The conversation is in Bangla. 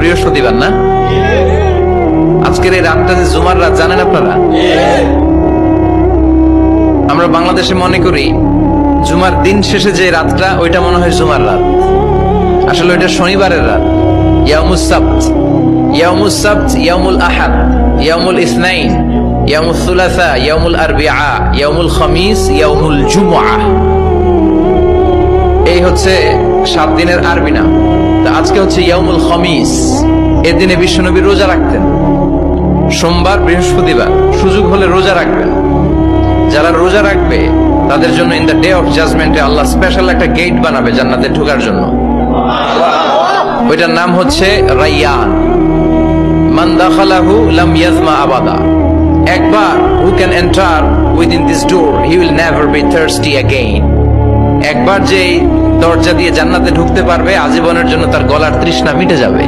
বৃহস্পতিবার না? আজকের এই রাতটা যে জুমার রাত জানেন আপনারা? আমরা বাংলাদেশে মনে করি জুমার দিন শেষে যে রাতটা ওইটা মনে হয় জুমার রাত, আসলে ওইটা শনিবারের রাত। ইয়াউমুস সাবত, ইয়াউমুস সাবত, ইয়াউমুল আহাদ, ইয়াউমুল ইসনাইন, ইয়াউমুল সুলাসা, ইয়াউমুল আরবিআ, ইয়াউমুল খামিস, ইয়াউমুল জুমআ। এই হচ্ছে 7 দিনের আরবি নাম। তো আজকে হচ্ছে ইয়াউমুল খামিস। এর দিনে বিশ্বনবী রোজা রাখতেন, সোমবার বৃহস্পতিবার সুযোগ হলে রোজা রাখবেন। যারা রোজা রাখবে তাদের জন্য ইন দ্য ডে অফ জাজমেন্টে আল্লাহ স্পেশাল একটা গেট বানাবে জান্নাতে ঢোকার জন্য। ওইটার নাম হচ্ছে রাইয়ান। মান দাখালাহু লাম ইয়াজমা আবাদা। একবার who can enter within this door he will never be thirsty again। একবার যে দরজা দিয়ে জান্নাতে ঢুকতে পারবে আজীবনের জন্য তার গলার তৃষ্ণা মিটে যাবে।